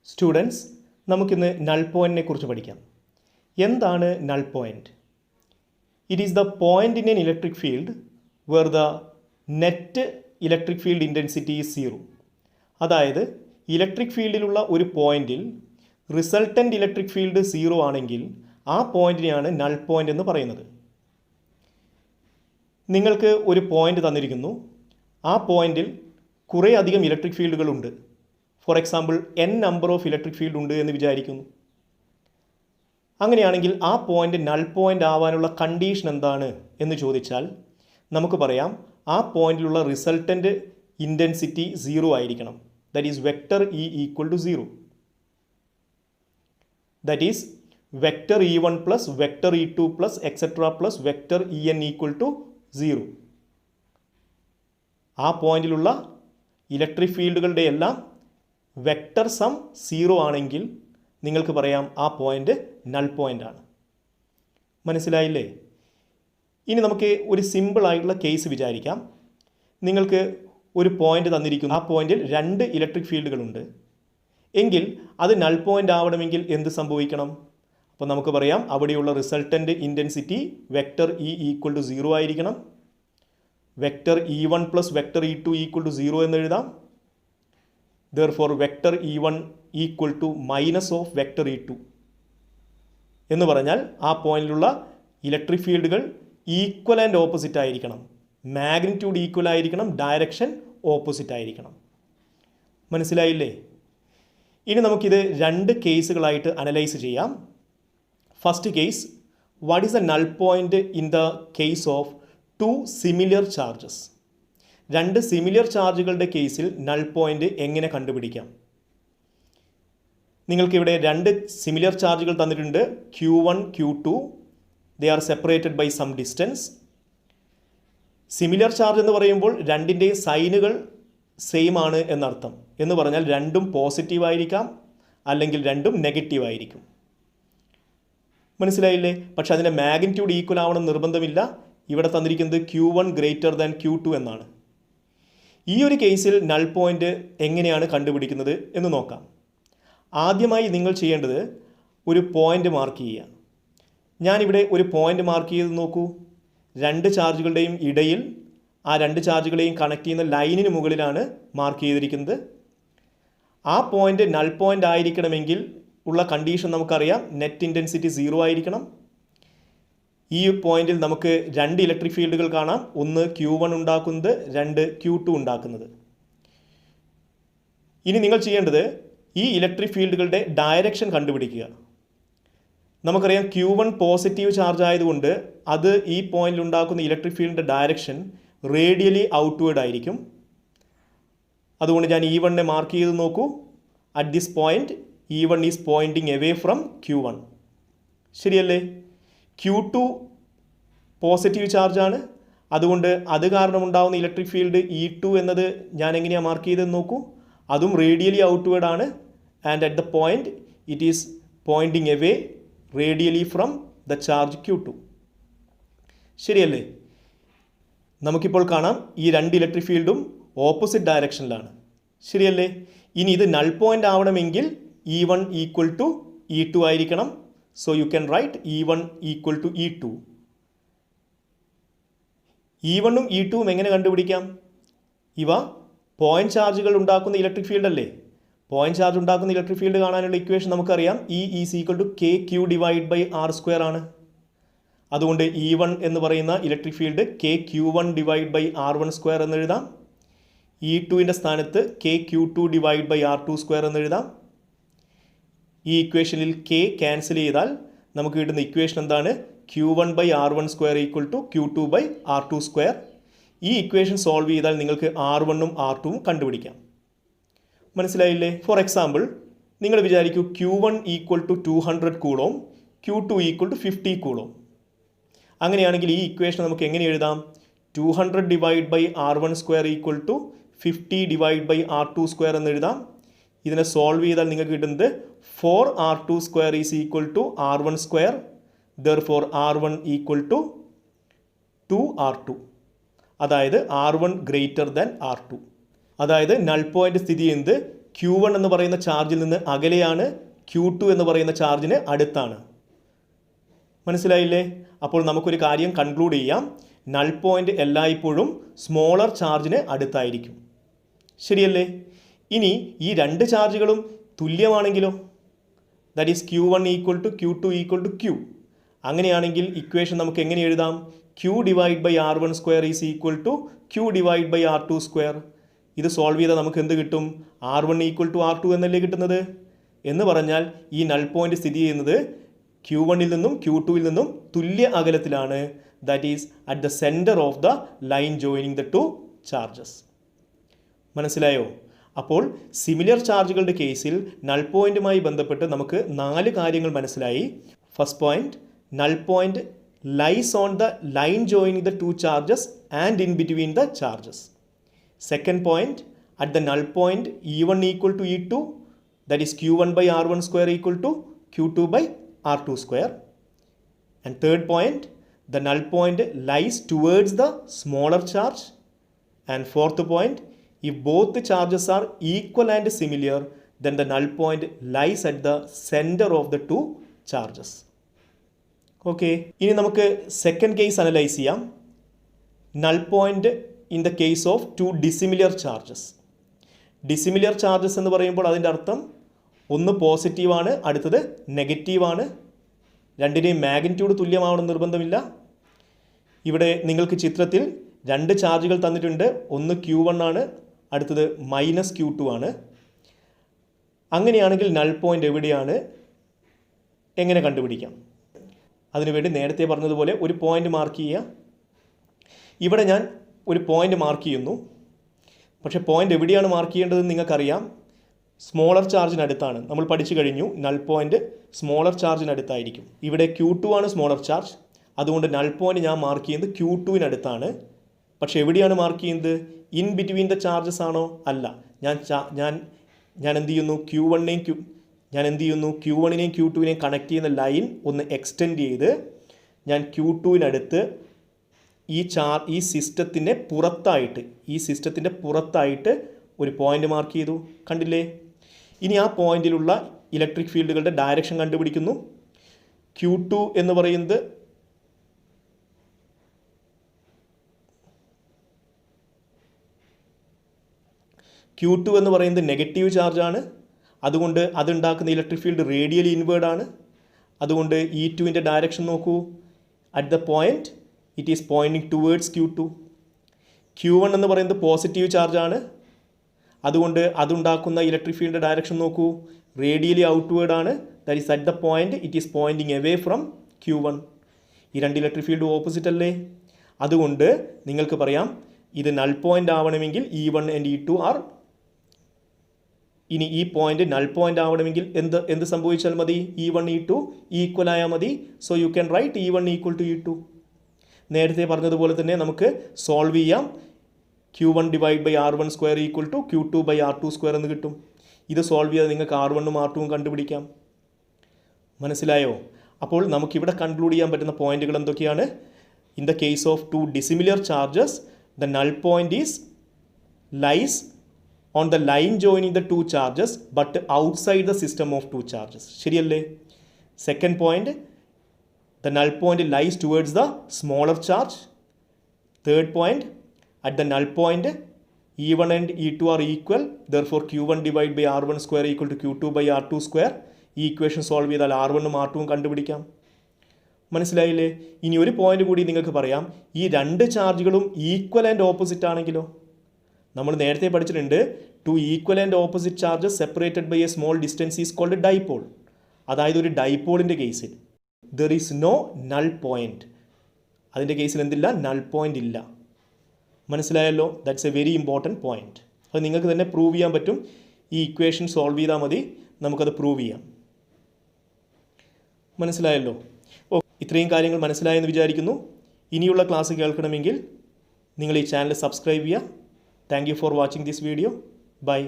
Students, നമുക്കിന്ന് null പോയിന്റിനെ കുറിച്ച് പഠിക്കാം. എന്താണ് null point? It is the point in an electric field where the net electric field intensity is zero. അതായത് electric ഫീൽഡിലുള്ള ഒരു പോയിന്റിൽ റിസൾട്ടൻ്റ് ഇലക്ട്രിക് ഫീൽഡ് സീറോ ആണെങ്കിൽ ആ പോയിന്റിനെയാണ് നൾ പോയിന്റ് എന്ന് പറയുന്നത്. നിങ്ങൾക്ക് ഒരു പോയിന്റ് തന്നിരിക്കുന്നു. ആ പോയിന്റിൽ കുറേ അധികം ഇലക്ട്രിക് ഫീൽഡുകളുണ്ട്. For example n number of electric field ഉണ്ട് എന്ന് വിചാരിക്കുന്നു. അങ്ങനെയാണെങ്കിൽ ആ പോയിന്റ് നൾ പോയിന്റ് ആവാനുള്ള കണ്ടീഷൻ എന്താണ് എന്ന് ചോദിച്ചാൽ നമുക്ക് പറയാം ആ പോയിന്റിലുള്ള റിസൾട്ടൻ്റ് ഇൻറ്റൻസിറ്റി സീറോ ആയിരിക്കണം. That is vector E equal to zero. That is vector E1 plus vector E2 plus etcetera plus vector En equal to zero. ആ പോയിന്റിലുള്ള ഇലക്ട്രിക് ഫീൽഡുകളുടെ എല്ലാം വെക്ടർ സം സീറോ ആണെങ്കിൽ നിങ്ങൾക്ക് പറയാം ആ പോയിന്റ് നൾ പോയിന്റ് ആണ്. മനസ്സിലായില്ലേ? ഇനി നമുക്ക് ഒരു സിമ്പിൾ ആയിട്ടുള്ള കേസ് വിചാരിക്കാം. നിങ്ങൾക്ക് ഒരു പോയിന്റ് തന്നിരിക്കുന്നു. ആ പോയിന്റിൽ രണ്ട് ഇലക്ട്രിക് ഫീൽഡുകളുണ്ട് എങ്കിൽ അത് നൾ പോയിന്റ് ആവണമെങ്കിൽ എന്ത് സംഭവിക്കണം? അപ്പോൾ നമുക്ക് പറയാം അവിടെയുള്ള resultant intensity vector E equal to zero ആയിരിക്കണം. Vector E1 plus vector E2 equal to zero എന്ന് എഴുതാം. Therefore, vector E1 equal to minus of vector E2 എന്ന് പറഞ്ഞാൽ ആ പോയിന്റിലുള്ള ഇലക്ട്രിക് ഫീൽഡുകൾ ഈക്വൽ ആൻഡ് ഓപ്പോസിറ്റ് ആയിരിക്കണം. മാഗ്നിറ്റ്യൂഡ് ഈക്വൽ ആയിരിക്കണം, ഡയറക്ഷൻ ഓപ്പോസിറ്റ് ആയിരിക്കണം. മനസ്സിലായില്ലേ? ഇനി നമുക്കിത് രണ്ട് കേസുകളായിട്ട് അനലൈസ് ചെയ്യാം. First case, what is a null point in the case of two similar charges. രണ്ട് സിമിലർ ചാർജുകളുടെ കേസിൽ നൾ പോയിന്റ് എങ്ങനെ കണ്ടുപിടിക്കാം? നിങ്ങൾക്കിവിടെ രണ്ട് സിമിലർ ചാർജുകൾ തന്നിട്ടുണ്ട്. Q1, Q2. They are separated by some distance. Similar charge എന്ന് പറയുമ്പോൾ രണ്ടിൻ്റെയും സൈനുകൾ സെയിം ആണ് എന്നർത്ഥം. എന്ന് പറഞ്ഞാൽ രണ്ടും പോസിറ്റീവ് ആയിരിക്കാം അല്ലെങ്കിൽ രണ്ടും നെഗറ്റീവ് ആയിരിക്കും. മനസ്സിലായില്ലേ? പക്ഷെ അതിൻ്റെ മാഗ്നിറ്റ്യൂഡ് ഈക്വൽ ആവണം നിർബന്ധമില്ല. ഇവിടെ തന്നിരിക്കുന്നത് Q1 ഗ്രേറ്റർ ദാൻ Q2 എന്നാണ്. ഈ ഒരു കേസിൽ നൾ പോയിന്റ് എങ്ങനെയാണ് കണ്ടുപിടിക്കുന്നത് എന്ന് നോക്കാം. ആദ്യമായി നിങ്ങൾ ചെയ്യേണ്ടത് ഒരു പോയിന്റ് മാർക്ക് ചെയ്യുക. ഞാനിവിടെ ഒരു പോയിന്റ് മാർക്ക് ചെയ്ത് നോക്കൂ. രണ്ട് ചാർജുകളുടെയും ഇടയിൽ ആ രണ്ട് ചാർജുകളെയും കണക്ട് ചെയ്യുന്ന ലൈനിന് മുകളിലാണ് മാർക്ക് ചെയ്തിരിക്കുന്നത്. ആ പോയിന്റ് നൾ പോയിന്റ് ആയിരിക്കണമെങ്കിൽ ഉള്ള കണ്ടീഷൻ നമുക്കറിയാം. നെറ്റ് ഇൻറ്റൻസിറ്റി സീറോ ആയിരിക്കണം. ഈ പോയിന്റിൽ നമുക്ക് രണ്ട് ഇലക്ട്രിക് ഫീൽഡുകൾ കാണാം. ഒന്ന് Q1 ഉണ്ടാക്കുന്നത്, രണ്ട് Q2 ഉണ്ടാക്കുന്നത്. ഇനി നിങ്ങൾ ചെയ്യേണ്ടത് ഈ ഇലക്ട്രിക് ഫീൽഡുകളുടെ ഡയറക്ഷൻ കണ്ടുപിടിക്കുക. നമുക്കറിയാം Q1 പോസിറ്റീവ് ചാർജ് ആയതുകൊണ്ട് അത് ഈ പോയിന്റിൽ ഉണ്ടാക്കുന്ന ഇലക്ട്രിക് ഫീൽഡിൻ്റെ ഡയറക്ഷൻ റേഡിയലി ഔട്ട്വേർഡ് ആയിരിക്കും. അതുകൊണ്ട് ഞാൻ E1 മാർക്ക് ചെയ്ത് നോക്കൂ. At this point E1 is pointing away from Q1. ശരിയല്ലേ? Q2 positive ചാർജാണ്. അതുകൊണ്ട് അത് കാരണം ഉണ്ടാകുന്ന ഇലക്ട്രിക് ഫീൽഡ് E2 എന്നത് ഞാൻ എങ്ങനെയാണ് മാർക്ക് ചെയ്തെന്ന് നോക്കൂ. അതും റേഡിയലി ഔട്ട്വേർഡ് ആണ്. And at the point it is pointing away radially from the charge Q2. ശരിയല്ലേ? നമുക്കിപ്പോൾ കാണാം ഈ രണ്ട് ഇലക്ട്രിക് ഫീൽഡും ഓപ്പോസിറ്റ് ഡയറക്ഷനിലാണ്. ശരിയല്ലേ? ഇനി ഇത് നൾ പോയിന്റ് ആവണമെങ്കിൽ E1 ഈക്വൽ ടു E2 ആയിരിക്കണം. So you can write E1 equal to E2. E1ഉം E2ഉം എങ്ങനെ കണ്ടുപിടിക്കാം? ഇവ പോയിന്റ് ചാർജുകൾ ഉണ്ടാക്കുന്ന ഇലക്ട്രിക് ഫീൽഡ് അല്ലേ? പോയിന്റ് ചാർജ് ഉണ്ടാക്കുന്ന ഇലക്ട്രിക് ഫീൽഡ് കാണാനുള്ള ഇക്വേഷൻ നമുക്കറിയാം. E is equal to KQ divide by R² ആണ്. അതുകൊണ്ട് E1 എന്ന് പറയുന്ന electric field KQ1 divide by R1² എന്ന് എഴുതാം. E2ൻ്റെ സ്ഥാനത്ത് KQ2 ഡിവൈഡ് ബൈ R2² എന്ന് എഴുതാം. ഈ ഇക്വേഷനിൽ K ക്യാൻസൽ ചെയ്താൽ നമുക്ക് കിട്ടുന്ന ഇക്വേഷൻ എന്താണ്? Q1 by R1² equal to Q2 by R2². ഈ ഇക്വേഷൻ സോൾവ് ചെയ്താൽ നിങ്ങൾക്ക് R1ഉം R2ഉം കണ്ടുപിടിക്കാം. മനസ്സിലായില്ലേ? ഫോർ എക്സാമ്പിൾ നിങ്ങൾ വിചാരിക്കൂ Q1 equal to 200 coulomb, Q2 equal to 50 coulomb. അങ്ങനെയാണെങ്കിൽ ഈ ഇക്വേഷൻ നമുക്ക് എങ്ങനെ എഴുതാം? 200 divide by R1² equal to 50 divide by R2² എന്ന് എഴുതാം. ഇതിനെ സോൾവ് ചെയ്താൽ നിങ്ങൾക്ക് കിട്ടുന്നത് 4R2² is equal to R1². Therefore R1 equal to 2R2. അതായത് R1 ഗ്രേറ്റർ ദാൻ R2. അതായത് നൾ പോയിന്റ് സ്ഥിതി ചെയ്യുന്നത് Q1 എന്ന് പറയുന്ന ചാർജിൽ നിന്ന് അകലെയാണ്, Q2 എന്ന് പറയുന്ന ചാർജിന് അടുത്താണ്. മനസ്സിലായില്ലേ? അപ്പോൾ നമുക്കൊരു കാര്യം കൺക്ലൂഡ് ചെയ്യാം, നൾ പോയിൻ്റ് എല്ലായ്പ്പോഴും സ്മോളർ ചാർജിന് അടുത്തായിരിക്കും. ശരിയല്ലേ? ഇനി ഈ രണ്ട് ചാർജുകളും തുല്യമാണെങ്കിലോ, that is Q1 equal to Q2 equal to Q. അങ്ങനെയാണെങ്കിൽ ഇക്വേഷൻ നമുക്ക് എങ്ങനെ എഴുതാം? Q divide by R1 square is equal to Q divide by R2 square. ഇത് സോൾവ് ചെയ്താൽ നമുക്ക് എന്ത് കിട്ടും? R1 ഈക്വൽ ടു R2 എന്നല്ലേ കിട്ടുന്നത്. എന്ന് പറഞ്ഞാൽ ഈ നൾ പോയിൻ്റ് സ്ഥിതി ചെയ്യുന്നത് Q1-ൽ നിന്നും Q2-ൽ നിന്നും തുല്യ അകലത്തിലാണ്. That is at the centre of the line joining the two charges. മനസ്സിലായോ? അപ്പോൾ സിമിലർ ചാർജുകളുടെ കേസിൽ നൾ പോയിൻറ്റുമായി ബന്ധപ്പെട്ട് നമുക്ക് 4 കാര്യങ്ങൾ മനസ്സിലായി. First point, null point lies on the line joining the two charges and in between the charges. Second point, at the null point E1 equal to E2, that is Q1 by R1 square equal to Q2 by R2 square. And third point, the null point lies towards the smaller charge. And fourth point, if both the charges are equal and similar, then the null point lies at the center of the two charges. Okay, ഇനി നമുക്ക് second case analyse ചെയ്യാം. null point in the case of two dissimilar charges. Dissimilar charges എന്ന് പറയുമ്പോൾ അതിൻ്റെ അർത്ഥം ഒന്ന് പോസിറ്റീവാണ്, അടുത്തത് നെഗറ്റീവാണ്. രണ്ടിനെയും മാഗ്നിറ്റ്യൂഡ് തുല്യമാവണമെന്ന് നിർബന്ധമില്ല. ഇവിടെ നിങ്ങൾക്ക് ചിത്രത്തിൽ 2 ചാർജുകൾ തന്നിട്ടുണ്ട്. ഒന്ന് Q1 ആണ്, അടുത്തത് -Q2 ആണ്. അങ്ങനെയാണെങ്കിൽ നൾ പോയിൻ്റ് എവിടെയാണ്, എങ്ങനെ കണ്ടുപിടിക്കാം? അതിനുവേണ്ടി നേരത്തെ പറഞ്ഞതുപോലെ ഒരു പോയിൻ്റ് മാർക്ക് ചെയ്യുക. ഇവിടെ ഞാൻ ഒരു പോയിൻ്റ് മാർക്ക് ചെയ്യുന്നു. പക്ഷേ പോയിൻ്റ് എവിടെയാണ് മാർക്ക് ചെയ്യേണ്ടതെന്ന് നിങ്ങൾക്കറിയാം. സ്മോളർ ചാർജിനടുത്താണ്. നമ്മൾ പഠിച്ചു കഴിഞ്ഞു, നൾ പോയിൻ്റ് സ്മോളർ ചാർജിനടുത്തായിരിക്കും. ഇവിടെ Q2 ആണ് സ്മോളർ ചാർജ്. അതുകൊണ്ട് നൾ പോയിൻ്റ് ഞാൻ മാർക്ക് ചെയ്യുന്നത് Q2-നടുത്താണ്. പക്ഷേ എവിടെയാണ് മാർക്ക് ചെയ്യുന്നത്? ഇൻ ബിറ്റ്വീൻ ദ ചാർജസ് ആണോ? അല്ല. ഞാൻ എന്ത് ചെയ്യുന്നു? Q1-നെയും Q2-നെയും കണക്ട് ചെയ്യുന്ന ലൈൻ ഒന്ന് എക്സ്റ്റെൻഡ് ചെയ്ത് ഞാൻ Q2-നടുത്ത് ഈ സിസ്റ്റത്തിൻ്റെ പുറത്തായിട്ട് ഒരു പോയിൻ്റ് മാർക്ക് ചെയ്തു. കണ്ടില്ലേ? ഇനി ആ പോയിന്റിലുള്ള ഇലക്ട്രിക് ഫീൽഡുകളുടെ ഡയറക്ഷൻ കണ്ടുപിടിക്കുന്നു. Q2 എന്ന് പറയുന്നത് നെഗറ്റീവ് ചാർജാണ്. അതുകൊണ്ട് അതുണ്ടാക്കുന്ന ഇലക്ട്രിക് ഫീൽഡ് റേഡിയലി ഇൻവേർഡ് ആണ്. അതുകൊണ്ട് E2-ൻ്റെ ഡയറക്ഷൻ നോക്കൂ. At the point it is pointing towards Q2. Q1 എന്ന് പറയുന്നത് പോസിറ്റീവ് ചാർജാണ്. അതുകൊണ്ട് അതുണ്ടാക്കുന്ന ഇലക്ട്രിക് ഫീൽഡ് ഡയറക്ഷൻ നോക്കൂ, റേഡിയലി ഔട്ട്വേർഡ് ആണ്. That is at the point it is pointing away from Q1. ഈ 2 ഇലക്ട്രിക് ഫീൽഡ് ഓപ്പോസിറ്റ് അല്ലേ? അതുകൊണ്ട് നിങ്ങൾക്ക് പറയാം ഇത് നൾ പോയിൻ്റ് ആവണമെങ്കിൽ E1 ആൻഡ് E2 ആർ. ഇനി ഈ പോയിന്റ് നൾ പോയിൻ്റ് ആവണമെങ്കിൽ എന്ത് സംഭവിച്ചാൽ മതി? E1 E2 ഈക്വൽ ആയാൽ മതി. So you can write E1 equal to E2. നേരത്തെ പറഞ്ഞതുപോലെ തന്നെ നമുക്ക് സോൾവ് ചെയ്യാം. Q1 divide by R1 square equal to Q2 by R2 square എന്ന് കിട്ടും. ഇത് സോൾവ് ചെയ്താൽ നിങ്ങൾക്ക് R1ഉം R2ഉം കണ്ടുപിടിക്കാം. മനസ്സിലായോ? അപ്പോൾ നമുക്കിവിടെ കൺക്ലൂഡ് ചെയ്യാൻ പറ്റുന്ന പോയിന്റുകൾ എന്തൊക്കെയാണ്? In the case of two dissimilar charges the null point lies on the line joining the two charges but outside the system of two charges. ശരിയല്ലേ? Second point, the null point lies towards the smaller charge. Third point, at the null point E1 and E2 are equal, therefore Q1 divided by R1 square equal to Q2 by R2 square. ഈ equation solve ചെയ്താൽ R1ഉം R2ഉം കണ്ടുപിടിക്കാം. മനസ്സിലായില്ലേ? ഇനി ഒരു point കൂടി നിങ്ങൾക്ക് പറയാം. ഈ 2 ചാർജുകളും ഈക്വൽ ആൻഡ് ഓപ്പോസിറ്റ് ആണെങ്കിലോ? നമ്മൾ നേരത്തെ പഠിച്ചിട്ടുണ്ട്, two equal and opposite charges separated by a small distance is called dipole. അതായത് ഒരു ഡൈപോളിൻ്റെ കേസിൽ there is no null point. അതിൻ്റെ കേസിൽ എന്തില്ല? നൾ പോയിൻ്റ് ഇല്ല. മനസ്സിലായല്ലോ? That's A very important point. അത് നിങ്ങൾക്ക് തന്നെ പ്രൂവ് ചെയ്യാൻ പറ്റും. ഈ ഇക്വേഷൻ സോൾവ് ചെയ്താൽ മതി, നമുക്കത് പ്രൂവ് ചെയ്യാം. മനസ്സിലായല്ലോ? ഇത്രയും കാര്യങ്ങൾ മനസ്സിലായെന്ന് വിചാരിക്കുന്നു. ഇനിയുള്ള ക്ലാസ് കേൾക്കണമെങ്കിൽ നിങ്ങൾ ഈ ചാനൽ സബ്സ്ക്രൈബ് ചെയ്യുക. Thank you for watching this video. By.